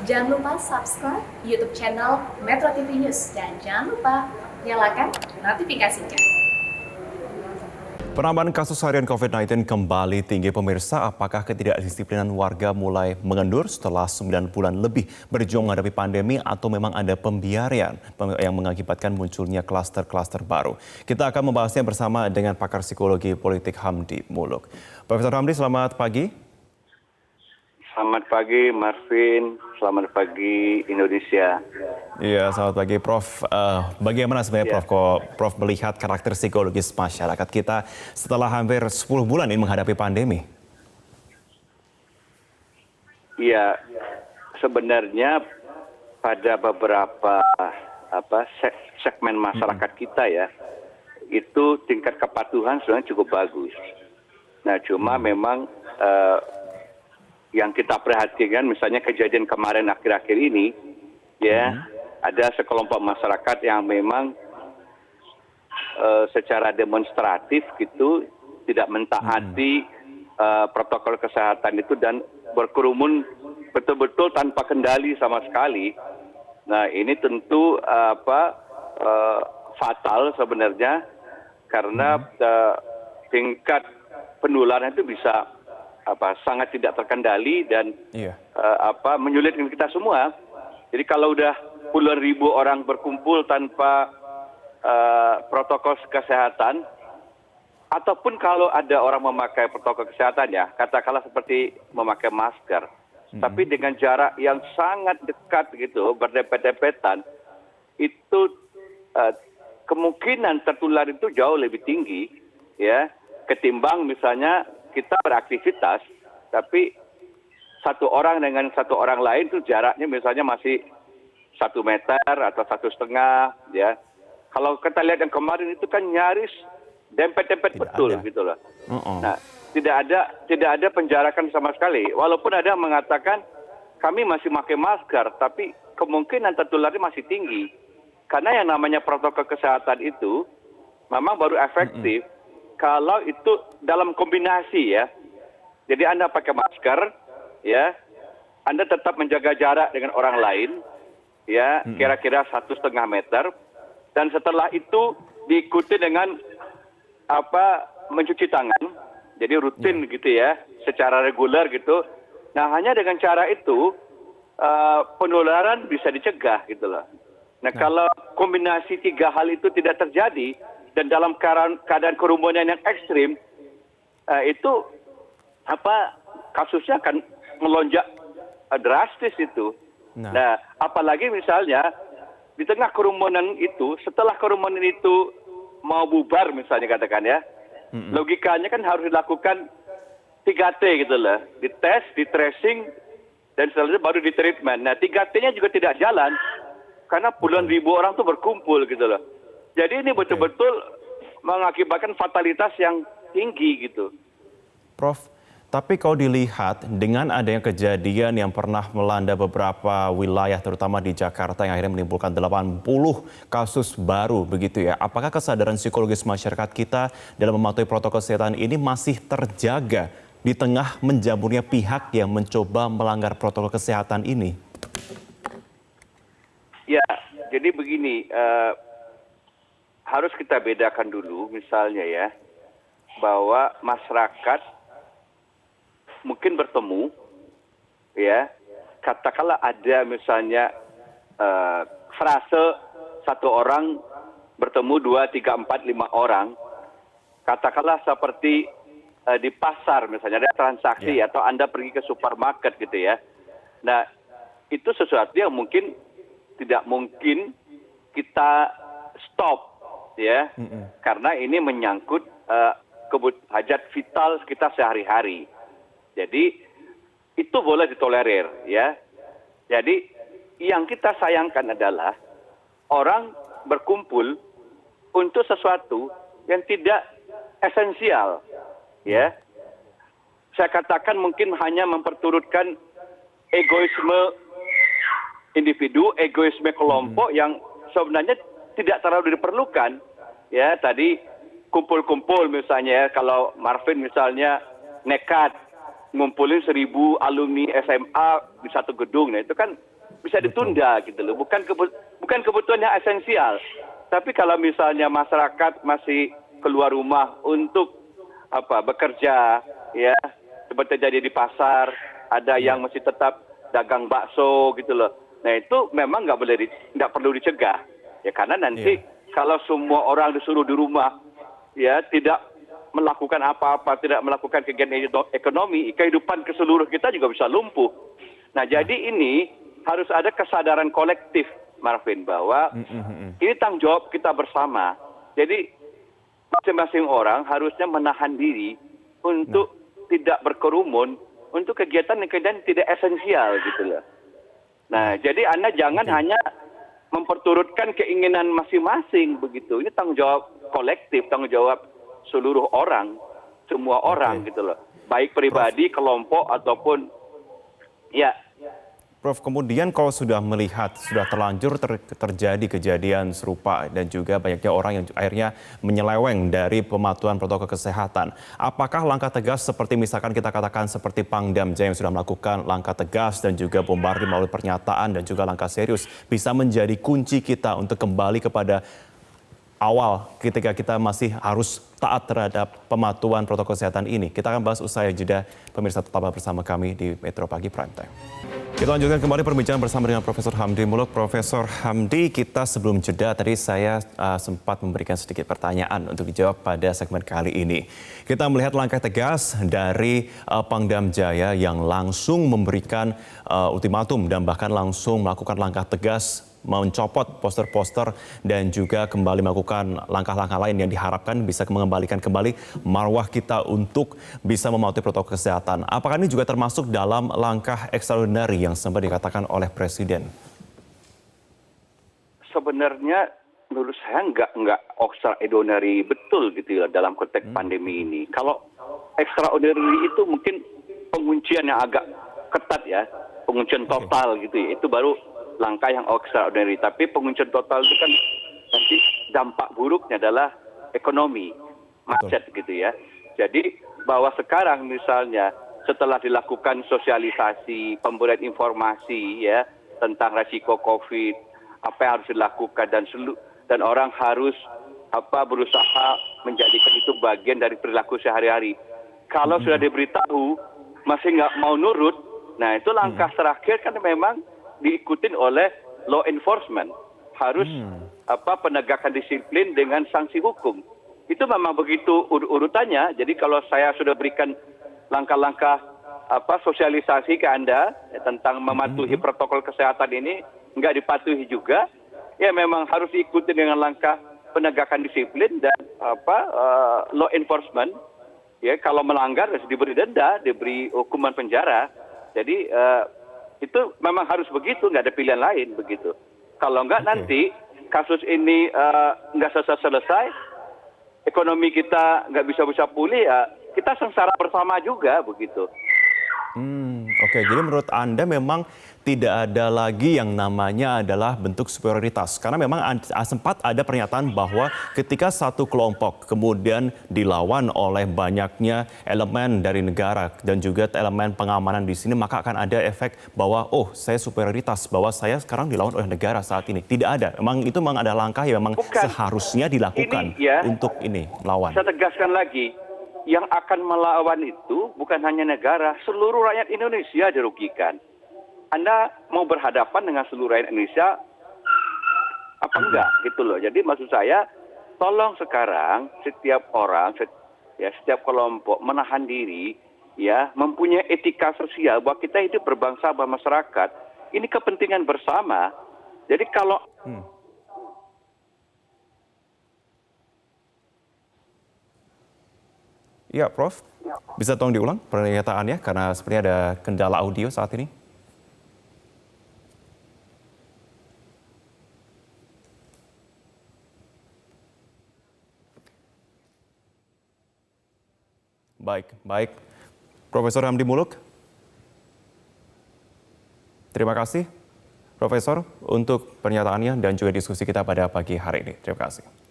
Jangan lupa subscribe YouTube channel Metro TV News dan jangan lupa nyalakan notifikasinya. Penambahan kasus harian COVID-19 kembali tinggi pemirsa. Apakah ketidakdisiplinan warga mulai mengendur setelah 9 bulan lebih berjuang menghadapi pandemi atau memang ada pembiaran yang mengakibatkan munculnya klaster-klaster baru? Kita akan membahasnya bersama dengan pakar psikologi politik Hamdi Muluk. Profesor Hamdi, selamat pagi. Selamat pagi Marvin, selamat pagi Indonesia. Iya, selamat pagi Prof. Bagaimana sebenarnya Prof, kok Prof melihat karakter psikologis masyarakat kita setelah hampir 10 bulan ini menghadapi pandemi? Iya, sebenarnya pada beberapa segmen masyarakat kita ya, itu tingkat kepatuhan sebenarnya cukup bagus. Nah, cuma memang yang kita perhatikan misalnya kejadian kemarin akhir-akhir ini ya ada sekelompok masyarakat yang memang secara demonstratif gitu tidak mentaati protokol kesehatan itu dan berkerumun betul-betul tanpa kendali sama sekali. Nah, ini tentu fatal sebenarnya karena tingkat penularan itu bisa sangat tidak terkendali dan menyulitkan kita semua. Jadi kalau udah puluhan ribu orang berkumpul tanpa protokol kesehatan, ataupun kalau ada orang memakai protokol kesehatan ya, katakanlah seperti memakai masker, tapi dengan jarak yang sangat dekat gitu, berdempet-dempetan, itu kemungkinan tertular itu jauh lebih tinggi ya, ketimbang misalnya kita beraktivitas, tapi satu orang dengan satu orang lain itu jaraknya misalnya masih 1 meter atau 1,5 ya. Kalau kita lihat yang kemarin itu kan nyaris dempet-dempet betul gitu loh. Nah, tidak ada penjarakan sama sekali. Walaupun ada yang mengatakan kami masih pakai masker, tapi kemungkinan tertularnya masih tinggi. Karena yang namanya protokol kesehatan itu memang baru efektif kalau itu dalam kombinasi ya. Jadi Anda pakai masker ya, Anda tetap menjaga jarak dengan orang lain ya, kira-kira 1,5 meter, dan setelah itu diikuti dengan mencuci tangan, jadi rutin gitu ya, secara reguler gitu. Nah, hanya dengan cara itu penularan bisa dicegah gitu loh. Nah, kalau kombinasi 3 hal itu tidak terjadi dan dalam keadaan kerumunan yang ekstrim, itu kasusnya akan melonjak drastis itu. Nah, apalagi misalnya di tengah kerumunan itu, setelah kerumunan itu mau bubar misalnya katakan ya, logikanya kan harus dilakukan 3T gitu loh, dites, di tracing, dan selanjutnya baru di treatment. Nah, 3T-nya juga tidak jalan karena puluhan ribu orang tuh berkumpul gitu loh. Jadi ini betul-betul mengakibatkan fatalitas yang tinggi gitu. Prof, tapi kalau dilihat dengan adanya kejadian yang pernah melanda beberapa wilayah terutama di Jakarta yang akhirnya menimbulkan 80 kasus baru begitu ya. Apakah kesadaran psikologis masyarakat kita dalam mematuhi protokol kesehatan ini masih terjaga di tengah menjamurnya pihak yang mencoba melanggar protokol kesehatan ini? Ya, jadi begini, harus kita bedakan dulu misalnya ya, bahwa masyarakat mungkin bertemu ya, katakanlah ada misalnya frase 1 orang bertemu 2, 3, 4, 5 orang, katakanlah seperti di pasar misalnya ada transaksi atau Anda pergi ke supermarket gitu ya. Nah, itu sesuatu yang mungkin tidak mungkin kita stop ya, karena ini menyangkut hajat vital kita sehari-hari. Jadi itu boleh ditolerir ya. Jadi yang kita sayangkan adalah orang berkumpul untuk sesuatu yang tidak esensial ya. Saya katakan mungkin hanya memperturutkan egoisme individu, egoisme kelompok yang sebenarnya tidak terlalu diperlukan. Ya, tadi kumpul-kumpul misalnya ya, kalau Marvin misalnya nekat ngumpulin 1.000 alumni SMA di satu gedung, nah itu kan bisa ditunda gitu loh. Bukan kebutuhan yang esensial. Tapi kalau misalnya masyarakat masih keluar rumah untuk bekerja, ya seperti jadi di pasar, ada yang masih tetap dagang bakso gitu loh. Nah itu memang nggak perlu dicegah, ya karena nanti kalau semua orang disuruh di rumah, ya tidak melakukan apa-apa, tidak melakukan kegiatan ekonomi, kehidupan keseluruh kita juga bisa lumpuh. Nah jadi ini harus ada kesadaran kolektif, Marvin, bahwa ini tanggung jawab kita bersama. Jadi masing-masing orang harusnya menahan diri untuk tidak berkerumun untuk kegiatan yang tidak esensial gitu loh. Nah, jadi Anda jangan hanya memperturutkan keinginan masing-masing begitu. Ini tanggung jawab kolektif, tanggung jawab seluruh orang, semua orang gitu loh. Baik pribadi, kelompok ataupun ya. Prof, kemudian kalau sudah melihat, sudah terlanjur terjadi kejadian serupa dan juga banyaknya orang yang akhirnya menyeleweng dari pematuhan protokol kesehatan, apakah langkah tegas seperti misalkan kita katakan seperti Pangdam Jaya yang sudah melakukan langkah tegas dan juga bombardir melalui pernyataan dan juga langkah serius bisa menjadi kunci kita untuk kembali kepada awal ketika kita masih harus taat terhadap pematuhan protokol kesehatan ini? Kita akan bahas usai jeda. Pemirsa tetaplah bersama kami di Metro Pagi Prime Time. Kita lanjutkan kembali perbincangan bersama dengan Profesor Hamdi Muluk. Profesor Hamdi, kita sebelum jeda tadi saya sempat memberikan sedikit pertanyaan untuk dijawab pada segmen kali ini. Kita melihat langkah tegas dari Pangdam Jaya yang langsung memberikan ultimatum dan bahkan langsung melakukan langkah tegas mencopot poster-poster dan juga kembali melakukan langkah-langkah lain yang diharapkan bisa mengembalikan kembali marwah kita untuk bisa mematuhi protokol kesehatan. Apakah ini juga termasuk dalam langkah extraordinary yang sempat dikatakan oleh Presiden? Sebenarnya menurut saya nggak extraordinary betul gitu ya dalam konteks pandemi ini. Kalau extraordinary itu mungkin penguncian yang agak ketat ya, penguncian total gitu ya, itu baru langkah yang extraordinary. Tapi penguncian total itu kan nanti dampak buruknya adalah ekonomi, macet gitu ya. Jadi bahwa sekarang misalnya setelah dilakukan sosialisasi, pemberian informasi ya tentang resiko COVID, apa yang harus dilakukan dan orang harus berusaha menjadikan itu bagian dari perilaku sehari-hari. Kalau sudah diberitahu masih nggak mau nurut, nah itu langkah terakhir kan memang diikutin oleh law enforcement, harus penegakan disiplin dengan sanksi hukum. Itu memang begitu urutannya. Jadi kalau saya sudah berikan langkah-langkah sosialisasi ke Anda tentang mematuhi protokol kesehatan ini nggak dipatuhi juga, ya memang harus diikuti dengan langkah penegakan disiplin dan law enforcement. Ya kalau melanggar harus diberi denda, diberi hukuman penjara. Jadi itu memang harus begitu, nggak ada pilihan lain begitu. Kalau nggak nanti kasus ini nggak selesai, ekonomi kita nggak bisa pulih, ya kita sengsara bersama juga begitu. Oke, jadi menurut Anda memang tidak ada lagi yang namanya adalah bentuk superioritas. Karena memang sempat ada pernyataan bahwa ketika satu kelompok kemudian dilawan oleh banyaknya elemen dari negara dan juga elemen pengamanan di sini, maka akan ada efek bahwa saya superioritas, bahwa saya sekarang dilawan oleh negara saat ini. Tidak ada. Itu memang ada langkah yang memang seharusnya dilakukan untuk ini melawan. Saya tegaskan lagi. Yang akan melawan itu bukan hanya negara, seluruh rakyat Indonesia dirugikan. Anda mau berhadapan dengan seluruh rakyat Indonesia apa enggak gitu loh. Jadi maksud saya, tolong sekarang setiap orang, setiap kelompok menahan diri, ya, mempunyai etika sosial bahwa kita hidup berbangsa bermasyarakat. Ini kepentingan bersama. Jadi kalau Ya, Prof. Bisa tolong diulang pernyataannya karena sepertinya ada kendala audio saat ini. Baik. Profesor Hamdi Muluk. Terima kasih, Profesor, untuk pernyataannya dan juga diskusi kita pada pagi hari ini. Terima kasih.